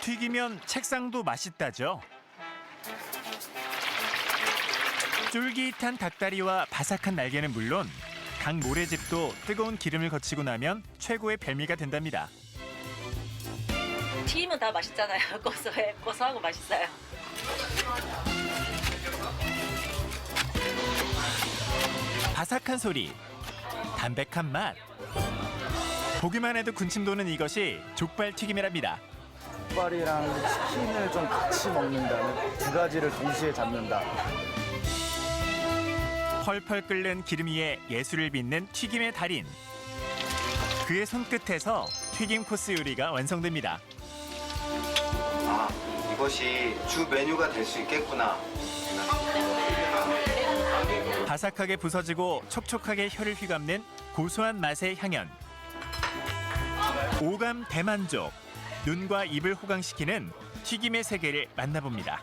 튀기면 책상도 맛있다죠. 쫄깃한 닭다리와 바삭한 날개는 물론 닭 모래집도 뜨거운 기름을 거치고 나면 최고의 별미가 된답니다. 튀김은 다 맛있잖아요. 고소하고 맛있어요. 바삭한 소리, 담백한 맛. 보기만 해도 군침 도는 이것이 족발 튀김이랍니다. 족발이랑 치킨을 좀 같이 먹는다는 두 가지를 동시에 잡는다. 펄펄 끓는 기름 위에 예술을 빚는 튀김의 달인. 그의 손끝에서 튀김 코스 요리가 완성됩니다. 아, 이것이 주 메뉴가 될 수 있겠구나. 바삭하게 부서지고 촉촉하게 혀를 휘감는 고소한 맛의 향연. 오감 대만족. 눈과 입을 호강시키는 튀김의 세계를 만나봅니다.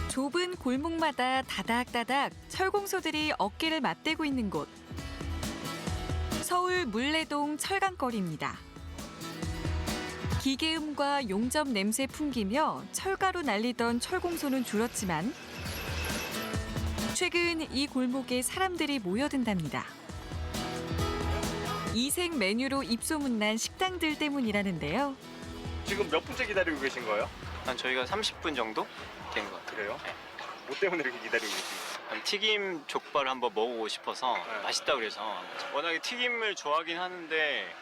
좁은 골목마다 다닥다닥 철공소들이 어깨를 맞대고 있는 곳. 서울 물레동 철강거리입니다. 기계음과 용접 냄새 풍기며 철가루 날리던 철공소는 줄었지만 최근 이 골목에 사람들이 모여든답니다. 이색 메뉴로 입소문난 식당들 때문이라는데요. 지금 몇 분째 기다리고 계신 거예요? 한 저희가 30분 정도 된 것 같아요. 그래요? 네. 뭐 때문에 이렇게 기다리고 계신가요? 튀김 족발 한번 먹어보고 싶어서 맛있다 그래서 워낙에 튀김을 좋아하긴 하는데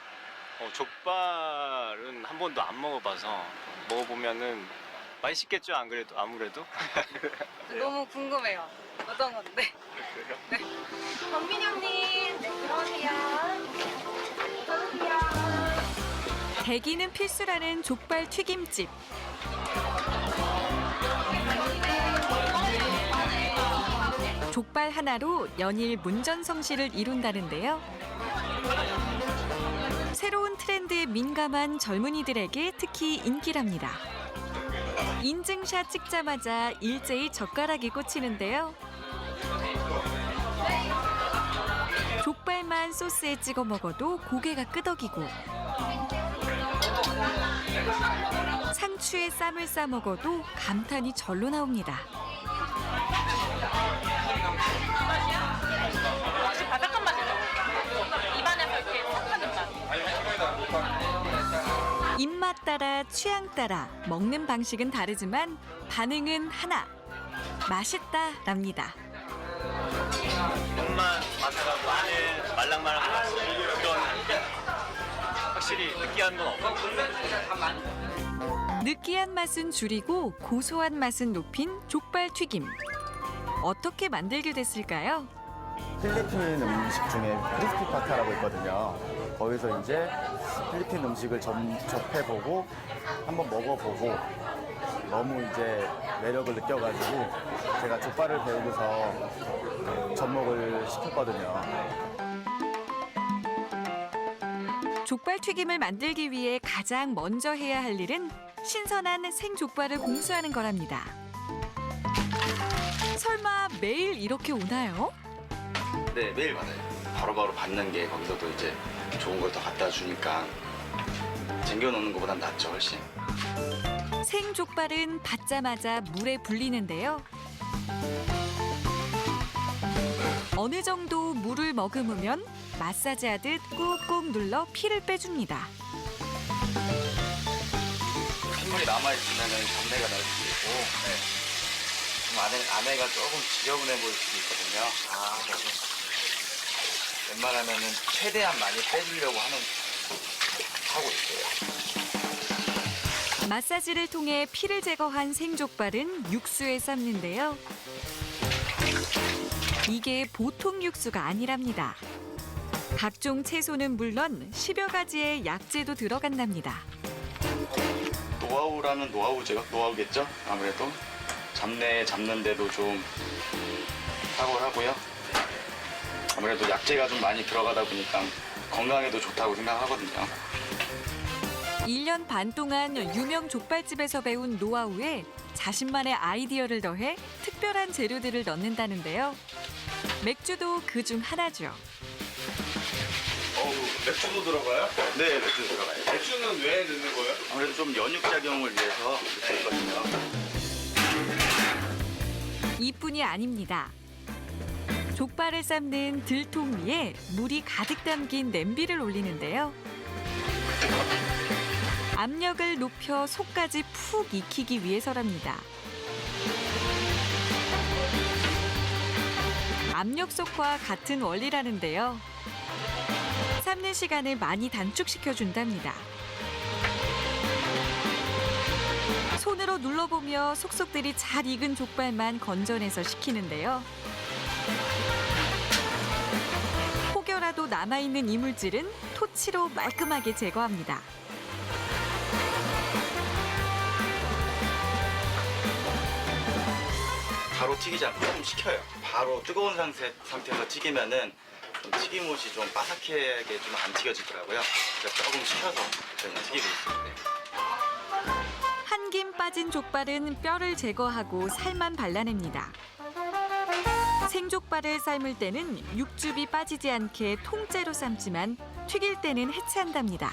족발은 한 번도 안 먹어봐서 먹어보면은 맛있겠죠? 안 그래도 아무래도 너무 궁금해요. 어떤 건데? 네. 권민이 형님, 네, 들어오세요. 대기는 필수라는 족발 튀김집. 족발 하나로 연일 문전성시를 이룬다는데요. 새로운 트렌드에 민감한 젊은이들에게 특히 인기랍니다. 인증샷 찍자마자 일제히 젓가락이 꽂히는데요. 족발만 소스에 찍어 먹어도 고개가 끄덕이고 상추에 쌈을 싸 먹어도 감탄이 절로 나옵니다. 혹시 바삭한 맛이 나요? 입안에서 이렇게 싹 하는 맛. 입맛 따라 취향 따라 먹는 방식은 다르지만 반응은 하나. 맛있다랍니다. 몸만 바삭하고 안에 말랑말랑한 맛이 그런 확실히 느끼한 건 없고 느끼한 맛은 줄이고 고소한 맛은 높인 족발 튀김. 어떻게 만들게 됐을까요? 필리핀 음식 중에 크리스피 파타라고 있거든요. 거기서 이제 필리핀 음식을 접해보고 한번 먹어보고 너무 이제 매력을 느껴가지고 제가 족발을 배우고서 접목을 시켰거든요. 족발 튀김을 만들기 위해 가장 먼저 해야 할 일은 신선한 생족발을 공수하는 거랍니다. 설마 매일 이렇게 오나요? 네, 매일 받아요. 바로바로 받는 게 거기서도 이제 좋은 걸 더 갖다 주니까 쟁겨놓는 것보단 낫죠, 훨씬. 생족발은 받자마자 물에 불리는데요. 어느 정도 물을 머금으면 마사지하듯 꾹꾹 눌러 피를 빼줍니다. 핏물이 남아있으면 잡내가 날 수도 있고 좀 안에가 조금 지저분해 보일 수도 있거든요. 그래서 웬만하면은 최대한 많이 빼주려고 하고 있어요. 마사지를 통해 피를 제거한 생족발은 육수에 삶는데요. 이게 보통 육수가 아니랍니다. 각종 채소는 물론 10여 가지의 약재도 들어간답니다. 노하우라면 노하우겠죠? 아무래도 잡내 잡는데도 좀 탁월하고요. 아무래도 약재가 좀 많이 들어가다 보니까 건강에도 좋다고 생각하거든요. 1년 반 동안 유명 족발집에서 배운 노하우에 자신만의 아이디어를 더해 특별한 재료들을 넣는다는데요. 맥주도 그중 하나죠. 맥주도 들어가요? 네, 맥주 들어가요. 맥주는 왜 넣는 거예요? 아무래도 좀 연육 작용을 위해서 이렇게 있거든요. 이뿐이 아닙니다. 족발을 삶는 들통 위에 물이 가득 담긴 냄비를 올리는데요. 압력을 높여 속까지 푹 익히기 위해서랍니다. 압력솥과 같은 원리라는데요. 삶는 시간을 많이 단축시켜 준답니다. 손으로 눌러보며 속속들이 잘 익은 족발만 건져내서 식히는데요. 혹여라도 남아있는 이물질은 토치로 말끔하게 제거합니다. 바로 튀기지 않고 조금 식혀요. 바로 뜨거운 상태에서 튀기면은 좀 튀김옷이 좀 바삭하게 좀 안 튀겨지더라고요. 그래서 조금 식혀서 저희는 튀기고 있습니다. 한 김 빠진 족발은 뼈를 제거하고 살만 발라냅니다. 생족발을 삶을 때는 육즙이 빠지지 않게 통째로 삶지만 튀길 때는 해체한답니다.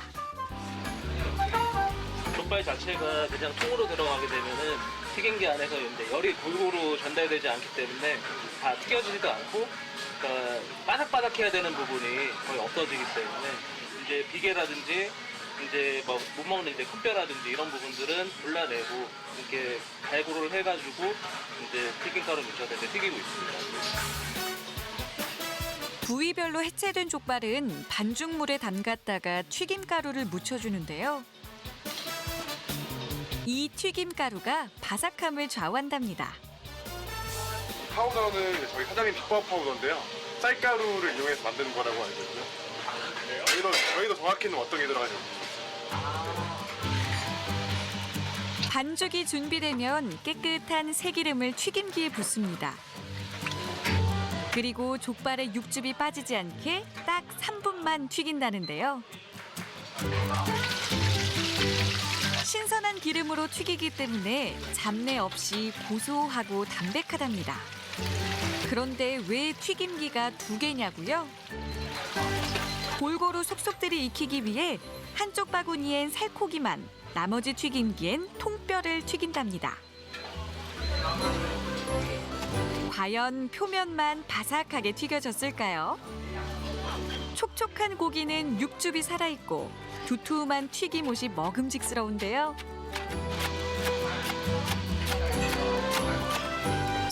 족발 자체가 그냥 통으로 들어가게 되면은 튀김기 안에서 이제 열이 골고루 전달되지 않기 때문에 다 튀겨지지도 않고, 그러니까 바삭바삭해야 되는 부분이 거의 없어지기 때문에 이제 비계라든지 이제 뭐 못 먹는 이제 컵뼈라든지 이런 부분들은 골라내고 이렇게 갈고루를 해가지고 이제 튀김가루 묻혀서 이제 튀기고 있습니다. 부위별로 해체된 족발은 반죽물에 담갔다가 튀김가루를 묻혀주는데요. 이 튀김가루가 바삭함을 좌우한답니다. 파우더는 저희 사장님 비법 파우더인데요. 쌀가루를 이용해서 만드는 거라고 알고 있고요. 네, 저희도 정확히는 어떤 게 들어가는지 모르겠어요. 반죽이 준비되면 깨끗한 새기름을 튀김기에 붓습니다. 그리고 족발의 육즙이 빠지지 않게 딱 3분만 튀긴다는데요. 신선한 기름으로 튀기기 때문에 잡내 없이 고소하고 담백하답니다. 그런데 왜 튀김기가 2개냐고요? 골고루 속속들이 익히기 위해 한쪽 바구니엔 살코기만, 나머지 튀김기엔 통뼈를 튀긴답니다. 과연 표면만 바삭하게 튀겨졌을까요? 촉촉한 고기는 육즙이 살아있고 두툼한 튀김옷이 먹음직스러운데요.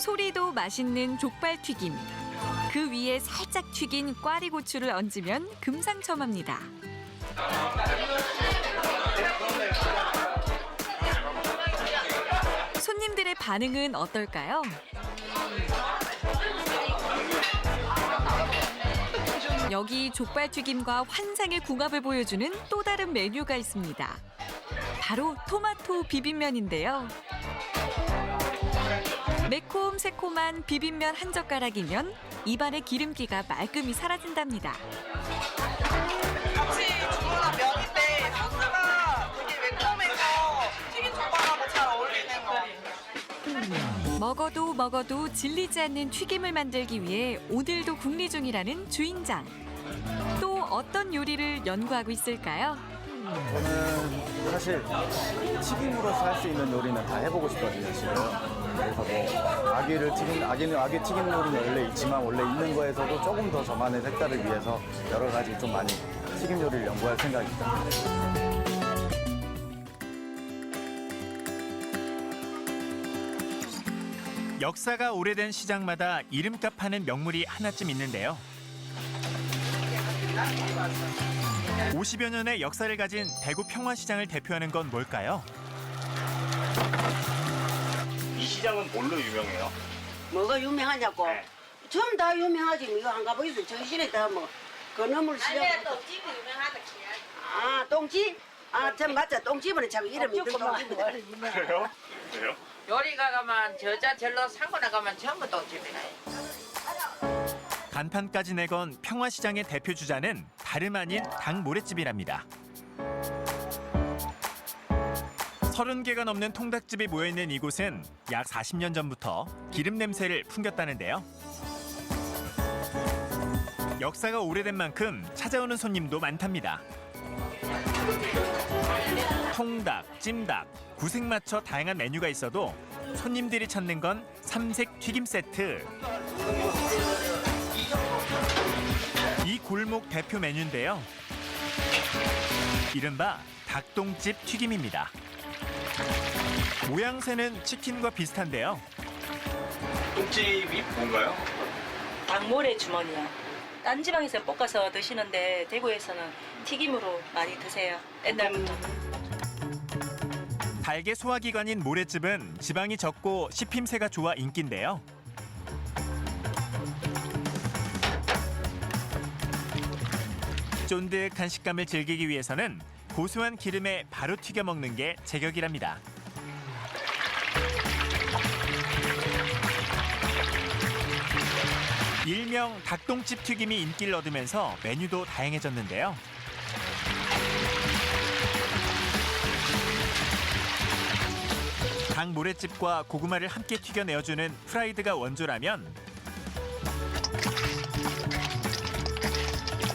소리도 맛있는 족발 튀김. 그 위에 살짝 튀긴 꽈리고추를 얹으면 금상첨화입니다. 손님들의 반응은 어떨까요? 여기 족발튀김과 환상의 궁합을 보여주는 또 다른 메뉴가 있습니다. 바로 토마토 비빔면인데요. 매콤새콤한 비빔면 한 젓가락이면 입안의 기름기가 말끔히 사라진답니다. 같이 주문한 면인데 소스가 되게 매콤해서 튀긴 족발하고 잘 어울리는 것 같아요. 먹어도 질리지 않는 튀김을 만들기 위해 오늘도 궁리 중이라는 주인장. 또 어떤 요리를 연구하고 있을까요? 저는 사실 튀김으로서 할 수 있는 요리는 다 해보고 싶거든요, 지금. 그래서 뭐 아기 튀김 요리는 원래 있지만 원래 있는 거에서도 조금 더 저만의 색깔을 위해서 여러 가지 좀 많이 튀김 요리를 연구할 생각입니다. 역사가 오래된 시장마다 이름값 하는 명물이 하나쯤 있는데요. 50여 년의 역사를 가진 대구 평화시장을 대표하는 건 뭘까요? 이 시장은 뭘로 유명해요? 뭐가 유명하냐고? 네. 전부 다 유명하지. 뭐 이거 안 가보이소. 정신에 다 뭐 건어물 시장. 똥집이 유명하다. 아 똥집? 아 전 맞자. 똥집은 참 이름이 있는 똥집이다. 그래요? 그래요? 요리가 가면 저자 절로 상고나 가면 전부 똥집이네. 간판까지 내건 평화시장의 대표 주자는 다름 아닌 닭 모랫집이랍니다. 30개가 넘는 통닭집이 모여있는 이곳은 약 40년 전부터 기름 냄새를 풍겼다는데요. 역사가 오래된 만큼 찾아오는 손님도 많답니다. 통닭, 찜닭, 구색 맞춰 다양한 메뉴가 있어도 손님들이 찾는 건 삼색 튀김 세트. 이 골목 대표 메뉴인데요. 이른바 닭똥집 튀김입니다. 모양새는 치킨과 비슷한데요. 똥집이 뭔가요? 닭모래 주머니요. 딴 지방에서 볶아서 드시는데 대구에서는 튀김으로 많이 드세요. 옛날부터. 닭의 소화기관인 모래집은 지방이 적고 씹힘새가 좋아 인기인데요. 쫀득한 식감을 즐기기 위해서는 고소한 기름에 바로 튀겨 먹는 게 제격이랍니다. 일명 닭똥집 튀김이 인기를 얻으면서 메뉴도 다양해졌는데요. 닭 모래집과 고구마를 함께 튀겨 내어주는 프라이드가 원조라면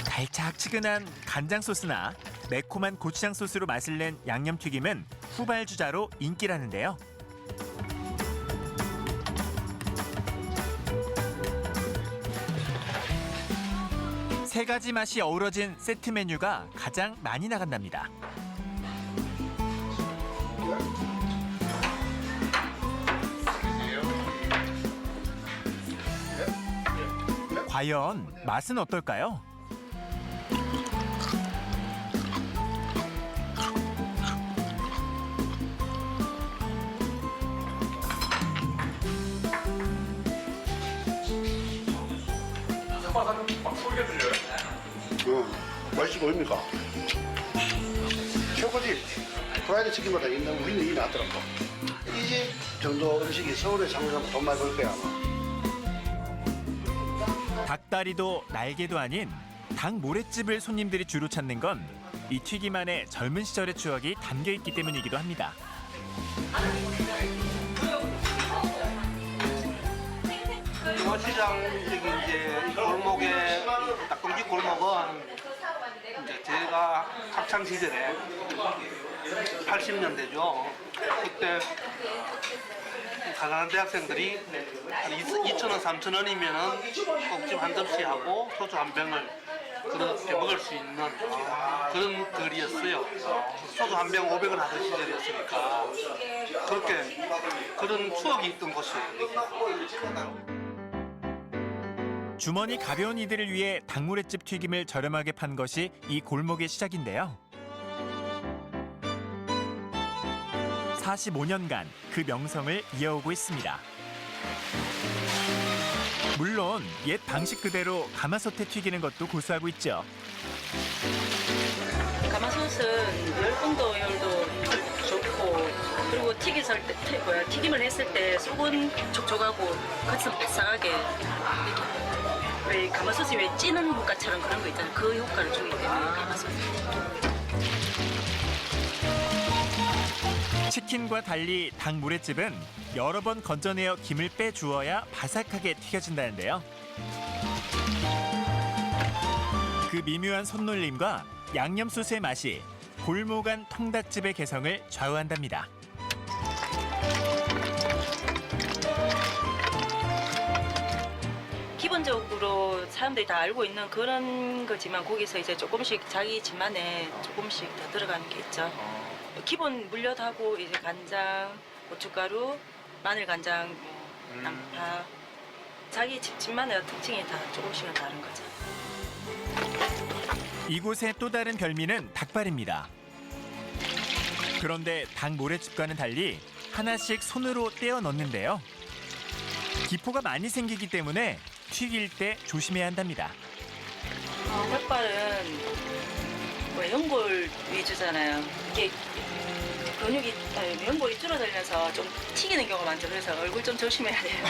달짝지근한 간장 소스나 매콤한 고추장 소스로 맛을 낸 양념튀김은 후발주자로 인기라는데요. 세 가지 맛이 어우러진 세트 메뉴가 가장 많이 나간답니다. 과연 맛은 어떨까요? 맛이 보입니까? 최고지. 프라이드 치킨보다 우리는 이 낫더라고. 이 집 정도 음식이 서울에 상상하면 돈 많이 벌 거야 아마. 닭다리도 날개도 아닌 닭 모래집을 손님들이 주로 찾는 건 이 튀김 안에 젊은 시절의 추억이 담겨 있기 때문이기도 합니다. 중화시장 이제 이 골목에 닭똥집 골목은 이제 제가 학창 시절에 80년대죠. 그때 가난한 대학생들이 한 2,000원, 3,000원이면은 꼭집 한 접시하고 소주 한 병을 그렇게 먹을 수 있는 그런 거리였어요. 소주 한 병 500원 하던 시절이었으니까 그렇게 그런 추억이 있던 곳이에요. 주머니 가벼운 이들을 위해 닭모래집 튀김을 저렴하게 판 것이 이 골목의 시작인데요. 45년간 그 명성을 이어오고 있습니다. 물론 옛 방식 그대로 가마솥에 튀기는 것도 고수하고 있죠. 가마솥은 열풍도열도 좋고 그리고 튀김을 했을 때 속은 촉촉하고 겉은 바삭하게 왜 가마솥이 왜 찌는 효과처럼 그런 거 있잖아요. 그 효과를 주기 때문에 가마솥이. 치킨과 달리 닭 모래집은 여러 번 건져내어 김을 빼주어야 바삭하게 튀겨진다는데요. 그 미묘한 손놀림과 양념소스의 맛이 골목 안 통닭집의 개성을 좌우한답니다. 기본적으로 사람들이 다 알고 있는 그런 거지만 거기서 이제 조금씩 자기 집만의 조금씩 더 들어가는 게 있죠. 기본 물엿하고 이제 간장, 고춧가루, 마늘 간장, 양파 자기 집만의 특징이 다 조금씩은 다른 거죠. 이곳의 또 다른 별미는 닭발입니다. 그런데 닭 모래집과는 달리 하나씩 손으로 떼어 넣는데요. 기포가 많이 생기기 때문에 튀길 때 조심해야 한답니다. 닭발은 뭐 연골 위주잖아요. 이게 근육이 연골이 줄어들면서 좀 튀기는 경우가 많죠. 그래서 얼굴 좀 조심해야 돼요.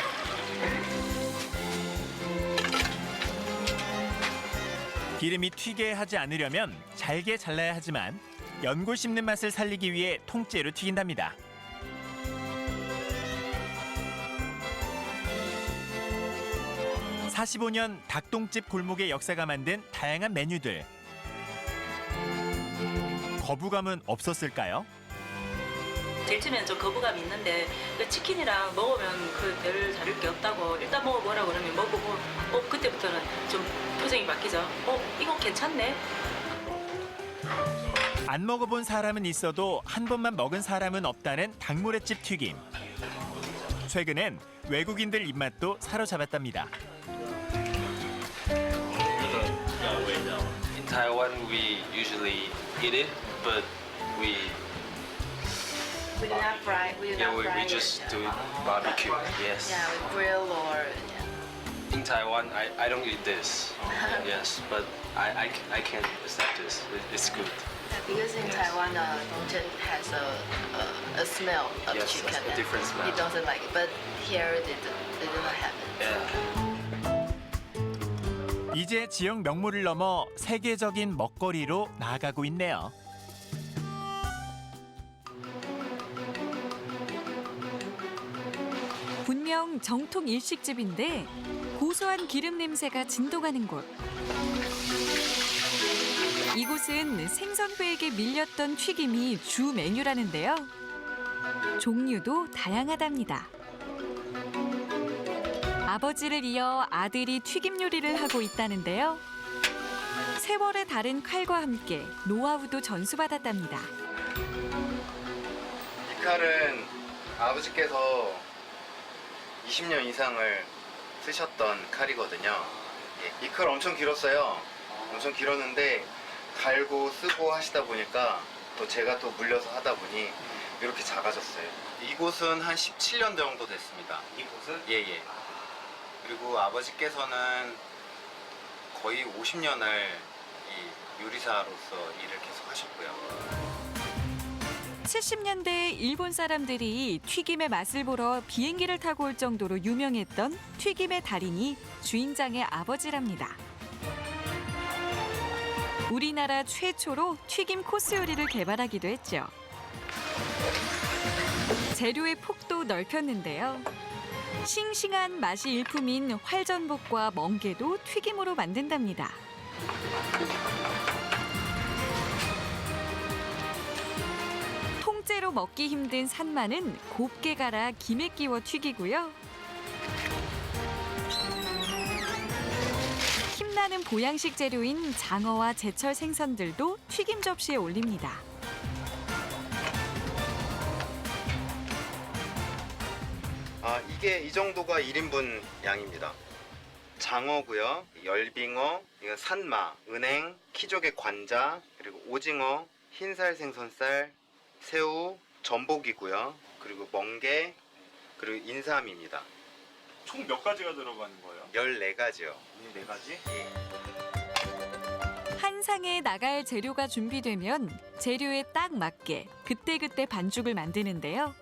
기름이 튀게 하지 않으려면 잘게 잘라야 하지만 연고 씹는 맛을 살리기 위해 통째로 튀긴답니다. (45년) 닭똥집 골목의 역사가 만든 다양한 메뉴들. 거부감은 없었을까요? 제일 처음에는 좀 거부감이 있는데 그 치킨이랑 먹으면 그 별 다를 게 없다고 일단 먹어보라 그러면 먹어보고 그때부터는 좀 표정이 바뀌죠. 이건 괜찮네. 안 먹어본 사람은 있어도 한 번만 먹은 사람은 없다는 닭모래집 튀김. 최근엔 외국인들 입맛도 사로잡았답니다. In Taiwan, we usually eat it, but we not fry. We just do it barbecue. Yes. Yeah, we grill or In Taiwan, I don't eat this. Yes, but I can accept this. It's good. because in Taiwan, Dongchen has a smell of Yes, chicken. a different smell. He doesn't like it, but here they do not have it. 이제 지역 명물을 넘어 세계적인 먹거리로 나아가고 있네요. 분명 정통 일식집인데 고소한 기름 냄새가 진동하는 곳. 이곳은 생선회에게 밀렸던 튀김이 주 메뉴라는데요. 종류도 다양하답니다. 아버지를 이어 아들이 튀김 요리를 하고 있다는데요. 세월의 다른 칼과 함께 노하우도 전수받았답니다. 이 칼은 아버지께서 20년 이상을 쓰셨던 칼이거든요. 이 칼 엄청 길었어요. 엄청 길었는데 갈고 쓰고 하시다 보니까 또 제가 또 물려서 하다 보니 이렇게 작아졌어요. 이곳은 한 17년 정도 됐습니다. 이곳은? 예예. 그리고 아버지께서는 거의 50년을 이 요리사로서 일을 계속 하셨고요. 70년대 일본 사람들이 튀김의 맛을 보러 비행기를 타고 올 정도로 유명했던 튀김의 달인이 주인장의 아버지랍니다. 우리나라 최초로 튀김 코스 요리를 개발하기도 했죠. 재료의 폭도 넓혔는데요. 싱싱한 맛이 일품인 활전복과 멍게도 튀김으로 만든답니다. 통째로 먹기 힘든 산마는 곱게 갈아 김에 끼워 튀기고요. 힘나는 보양식 재료인 장어와 제철 생선들도 튀김 접시에 올립니다. 이게 이 정도가 1인분 양입니다. 장어고요, 열빙어, 이건 산마, 은행, 키조개 관자, 그리고 오징어, 흰살 생선살, 새우, 전복이고요. 그리고 멍게, 그리고 인삼입니다. 총 몇 가지가 들어가는 거예요? 14가지요. 4가지? 예. 한 상에 나갈 재료가 준비되면 재료에 딱 맞게 그때그때 반죽을 만드는데요.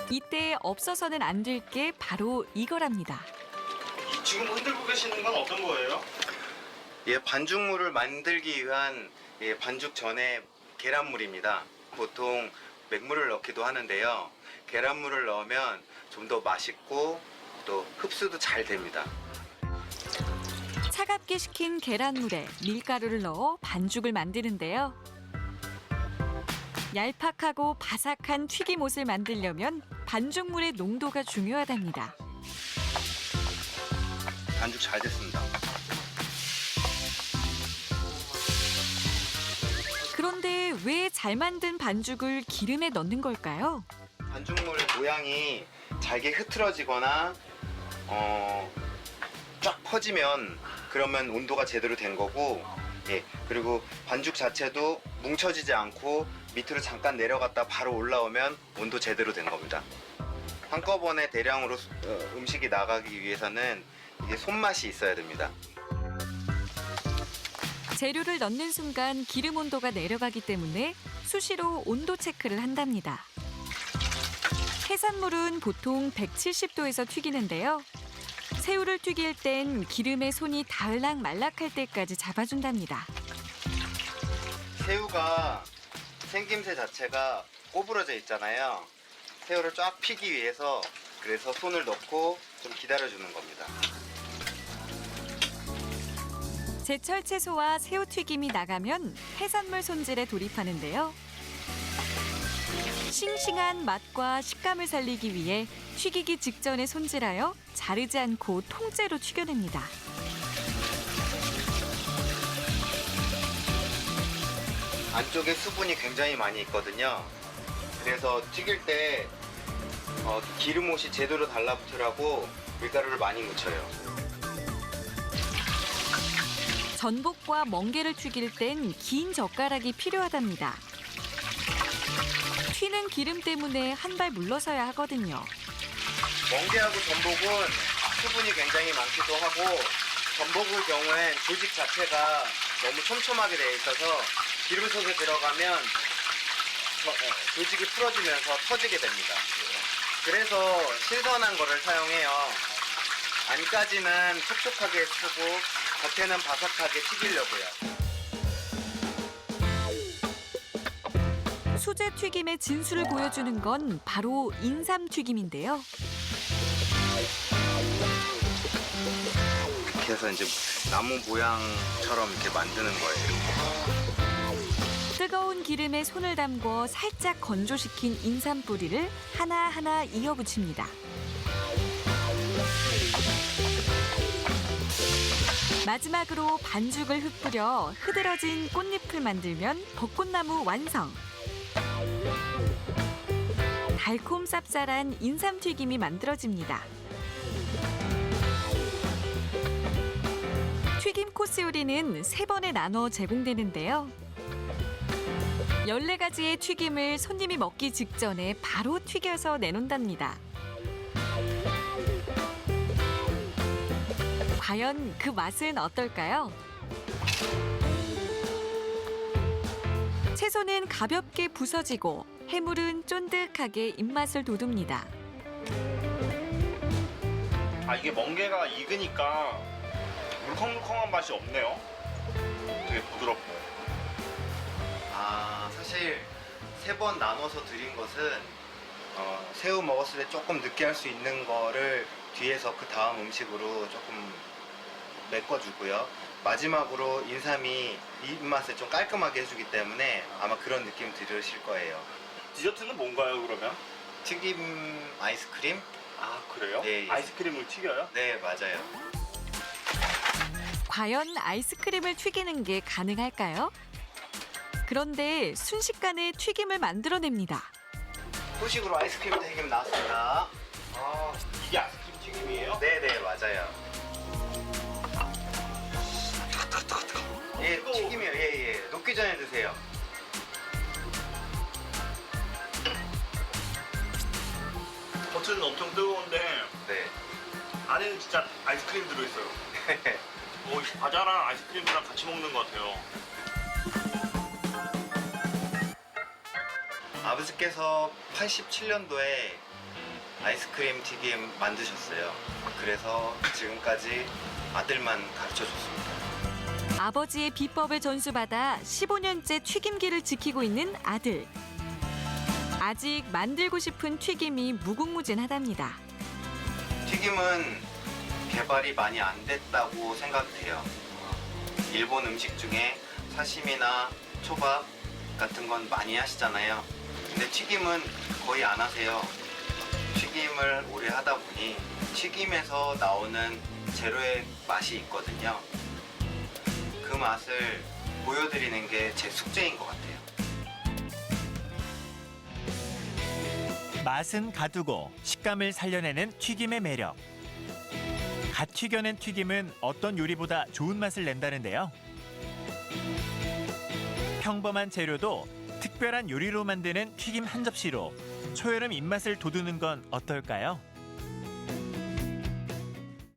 이때 없어서는 안 될 게 바로 이거랍니다. 지금 흔들고 계시는 건 어떤 거예요? 예, 반죽물을 만들기 위한 반죽 전에 계란물입니다. 보통 맹물을 넣기도 하는데요. 계란물을 넣으면 좀 더 맛있고 또 흡수도 잘 됩니다. 차갑게 식힌 계란물에 밀가루를 넣어 반죽을 만드는데요. 얄팍하고 바삭한 튀김옷을 만들려면 반죽물의 농도가 중요하답니다. 반죽 잘 됐습니다. 그런데 왜 잘 만든 반죽을 기름에 넣는 걸까요? 반죽물 모양이 잘게 흐트러지거나 쫙 퍼지면 그러면 온도가 제대로 된 거고, 예, 그리고 반죽 자체도 뭉쳐지지 않고 밑으로 잠깐 내려갔다 바로 올라오면 온도 제대로 된 겁니다. 한꺼번에 대량으로 음식이 나가기 위해서는 이게 손맛이 있어야 됩니다. 재료를 넣는 순간 기름 온도가 내려가기 때문에 수시로 온도 체크를 한답니다. 해산물은 보통 170도에서 튀기는데요. 새우를 튀길 땐 기름에 손이 닿을락 말락할 때까지 잡아준답니다. 새우가 생김새 자체가 꼬부러져 있잖아요. 새우를 쫙 피기 위해서 그래서 손을 넣고 좀 기다려주는 겁니다. 제철 채소와 새우 튀김이 나가면 해산물 손질에 돌입하는데요. 싱싱한 맛과 식감을 살리기 위해 튀기기 직전에 손질하여 자르지 않고 통째로 튀겨냅니다. 안쪽에 수분이 굉장히 많이 있거든요. 그래서 튀길 때 기름옷이 제대로 달라붙으라고 밀가루를 많이 묻혀요. 전복과 멍게를 튀길 땐 긴 젓가락이 필요하답니다. 튀는 기름 때문에 한 발 물러서야 하거든요. 멍게하고 전복은 수분이 굉장히 많기도 하고 전복의 경우엔 조직 자체가 너무 촘촘하게 되어 있어서 기름 속에 들어가면 조직이 풀어지면서 터지게 됩니다. 그래서 신선한 거를 사용해요. 안까지는 촉촉하게 쓰고 겉에는 바삭하게 튀기려고요. 수제 튀김의 진수를 보여주는 건 바로 인삼 튀김인데요. 이렇게 해서 이제 나무 모양처럼 이렇게 만드는 거예요. 뜨거운 기름에 손을 담궈 살짝 건조시킨 인삼 뿌리를 하나하나 이어붙입니다. 마지막으로 반죽을 흩뿌려 흐드러진 꽃잎을 만들면 벚꽃나무 완성. 달콤 쌉쌀한 인삼 튀김이 만들어집니다. 튀김 코스 요리는 3번에 나눠 제공되는데요. 14가지의 튀김을 손님이 먹기 직전에 바로 튀겨서 내놓는답니다. 과연 그 맛은 어떨까요? 채소는 가볍게 부서지고 해물은 쫀득하게 입맛을 돋웁니다. 아, 이게 멍게가 익으니까 물컹물컹한 맛이 없네요. 되게 부드럽고. 사실 3번 나눠서 드린 것은 새우 먹었을 때 조금 느끼할 수 있는 거를 뒤에서 그 다음 음식으로 조금 메꿔주고요. 마지막으로 인삼이 입맛을 좀 깔끔하게 해주기 때문에 아마 그런 느낌 들으실 거예요. 디저트는 뭔가요, 그러면? 튀김 아이스크림? 아, 그래요? 네. 아이스크림을 튀겨요? 네, 맞아요. 과연 아이스크림을 튀기는 게 가능할까요? 그런데 순식간에 튀김을 만들어냅니다. 후식으로 아이스크림 튀김 나왔습니다. 아, 이게 아이스크림 튀김이에요? 네네, 맞아요. 예, 튀김이요. 예. 녹기 전에 드세요. 겉은 엄청 뜨거운데 네. 안에는 진짜 아이스크림 들어있어요. 이 과자랑 아이스크림이랑 같이 먹는 것 같아요. 아버지께서 87년도에 아이스크림 튀김 만드셨어요. 그래서 지금까지 아들만 가르쳐줬습니다. 아버지의 비법을 전수받아 15년째 튀김기를 지키고 있는 아들. 아직 만들고 싶은 튀김이 무궁무진하답니다. 튀김은 개발이 많이 안 됐다고 생각돼요. 일본 음식 중에 사시미나 초밥 같은 건 많이 하시잖아요. 근데 튀김은 거의 안 하세요. 튀김을 오래 하다 보니 튀김에서 나오는 재료의 맛이 있거든요. 그 맛을 보여드리는 게 제 숙제인 것 같아요. 맛은 가두고 식감을 살려내는 튀김의 매력. 갓 튀겨낸 튀김은 어떤 요리보다 좋은 맛을 낸다는데요. 평범한 재료도 특별한 요리로 만드는 튀김 한 접시로 초여름 입맛을 돋우는 건 어떨까요?